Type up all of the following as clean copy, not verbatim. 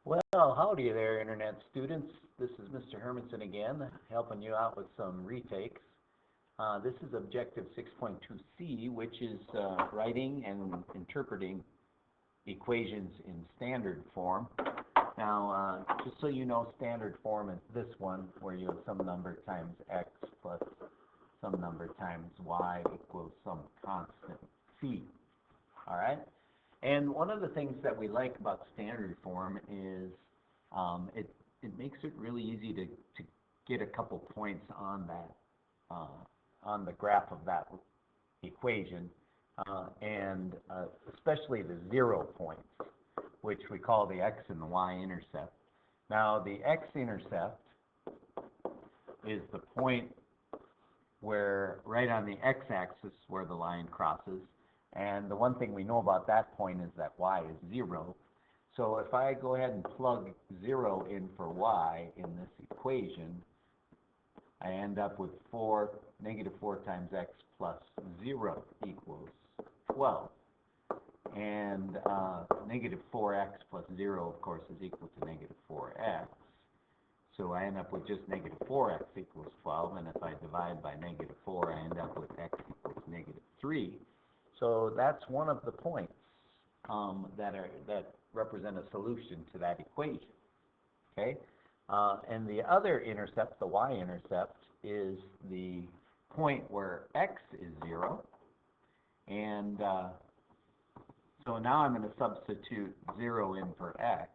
Well, howdy there, Internet students. This is Mr. Hermanson again, helping you out with some retakes. This is Objective 6.2c, which is writing and interpreting equations in standard form. Now, just so you know, standard form is this one, where you have some number times x plus some number times y equals some constant c. All right? And one of the things that we like about standard form is it makes it really easy to get a couple points on that on the graph of that equation, and especially the 0 points, which we call the x and the y-intercept. Now, the x-intercept is the point where right on the x-axis where the line crosses. And the one thing we know about that point is that y is 0. So if I go ahead and plug 0 in for y in this equation, I end up with negative 4 times x plus 0 equals 12. And negative 4x plus 0, of course, is equal to negative 4x. So I end up with just negative 4x equals 12. And if I divide by negative 4, I end up with x equals negative 3. So that's one of the points that represent a solution to that equation. Okay, and the other intercept, the y-intercept, is the point where x is 0. And so now I'm going to substitute 0 in for x.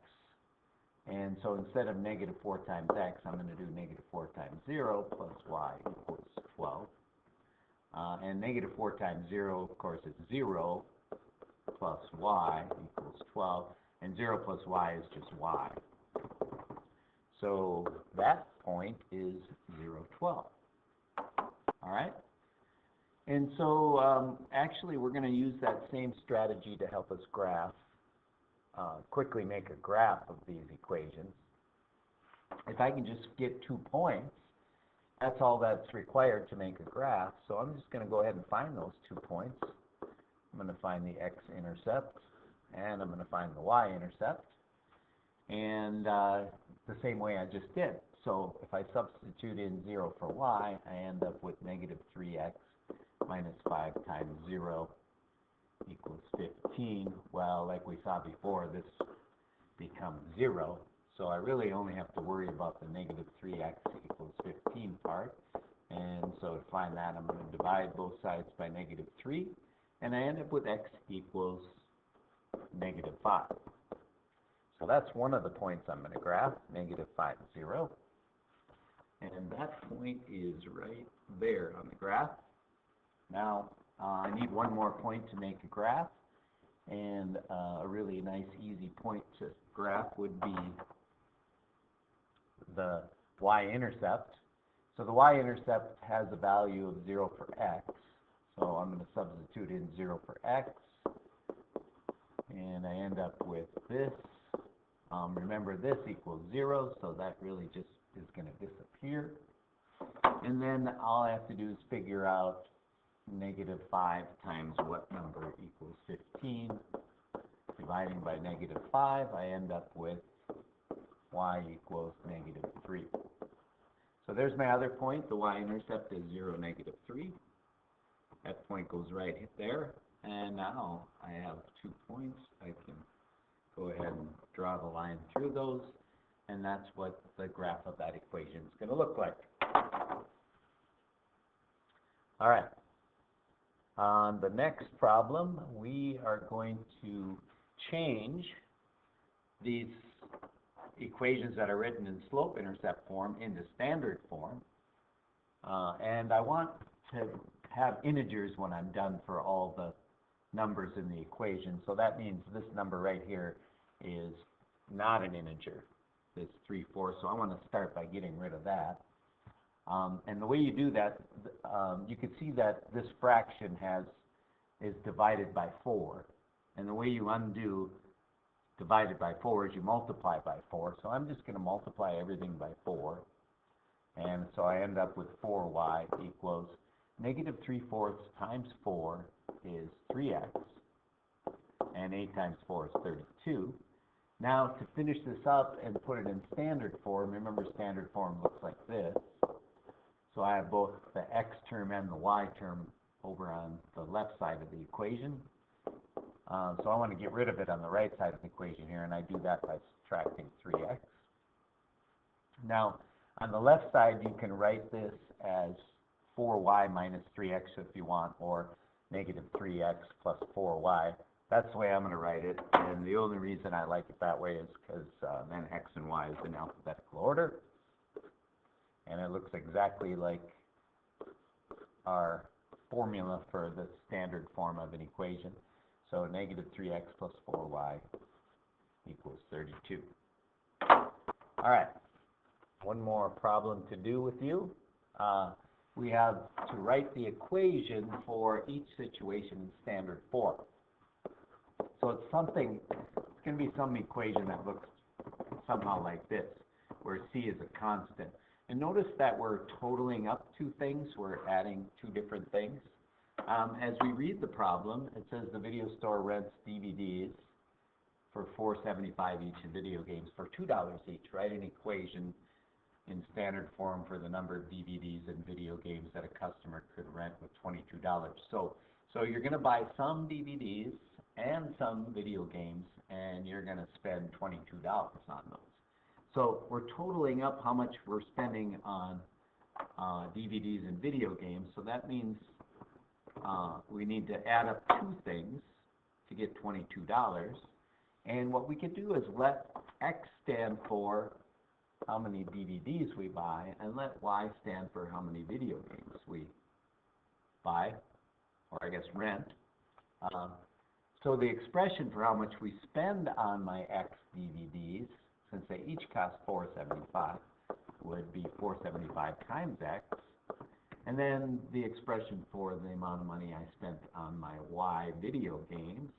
And so instead of negative 4 times x, I'm going to do negative 4 times 0 plus y equals 12. And negative 4 times 0, of course, is 0 plus y equals 12. And 0 plus y is just y. So that point is 0, 12. All right? And so actually, we're going to use that same strategy to help us quickly make a graph of these equations. If I can just get 2 points, that's all that's required to make a graph. So I'm just going to go ahead and find those 2 points. I'm going to find the x-intercept, and I'm going to find the y-intercept, and the same way I just did. So if I substitute in 0 for y, I end up with negative 3x minus 5 times 0 equals 15. Well, like we saw before, this becomes 0. So I really only have to worry about the negative 3x equals 15 part. And so to find that, I'm going to divide both sides by negative 3. And I end up with x equals negative 5. So that's one of the points I'm going to graph, negative 5, 0. And that point is right there on the graph. Now, I need one more point to make a graph. And a really nice, easy point to graph would be the y-intercept. So the y-intercept has a value of 0 for x. So I'm going to substitute in 0 for x. And I end up with this. Remember, this equals 0, so that really just is going to disappear. And then all I have to do is figure out negative 5 times what number equals 15. Dividing by negative 5, I end up with y equals negative 3. So there's my other point. The y-intercept is 0, negative 3. That point goes right there. And now I have 2 points. I can go ahead and draw the line through those. And that's what the graph of that equation is going to look like. All right. On the next problem, we are going to change these equations that are written in slope-intercept form into standard form. And I want to have integers when I'm done for all the numbers in the equation. So that means this number right here is not an integer. It's 3/4. So I want to start by getting rid of that. And the way you do that, you can see that this fraction is divided by 4. And the way you undo divided by 4 is you multiply by 4. So I'm just going to multiply everything by 4. And so I end up with 4y equals negative 3/4 times 4 is 3x. And 8 times 4 is 32. Now to finish this up and put it in standard form, remember standard form looks like this. So I have both the x term and the y term over on the left side of the equation. So I want to get rid of it on the right side of the equation here, and I do that by subtracting 3x. Now, on the left side, you can write this as 4y minus 3x if you want, or negative 3x plus 4y. That's the way I'm going to write it, and the only reason I like it that way is because then x and y is in alphabetical order, and it looks exactly like our formula for the standard form of an equation. So negative 3x plus 4y equals 32. All right, one more problem to do with you. We have to write the equation for each situation in standard form. So it's going to be some equation that looks somehow like this, where c is a constant. And notice that we're totaling up two things, we're adding two different things. As we read the problem, it says the video store rents DVDs for $4.75 each and video games for $2 each. Write an equation in standard form for the number of DVDs and video games that a customer could rent with $22. So you're going to buy some DVDs and some video games, and you're going to spend $22 on those. So we're totaling up how much we're spending on DVDs and video games, so that means we need to add up two things to get $22. And what we could do is let X stand for how many DVDs we buy, and let Y stand for how many video games we buy, or I guess rent. So the expression for how much we spend on my X DVDs, since they each cost $4.75, would be $4.75 times X. And then the expression for the amount of money I spent on my Y video games,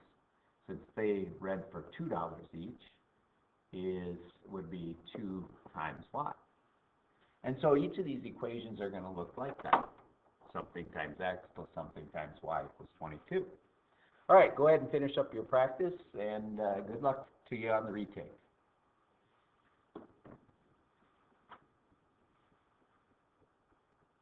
since they rent for $2 each, would be 2 times Y. And so each of these equations are going to look like that. Something times X plus something times Y equals 22. All right, go ahead and finish up your practice, and good luck to you on the retake.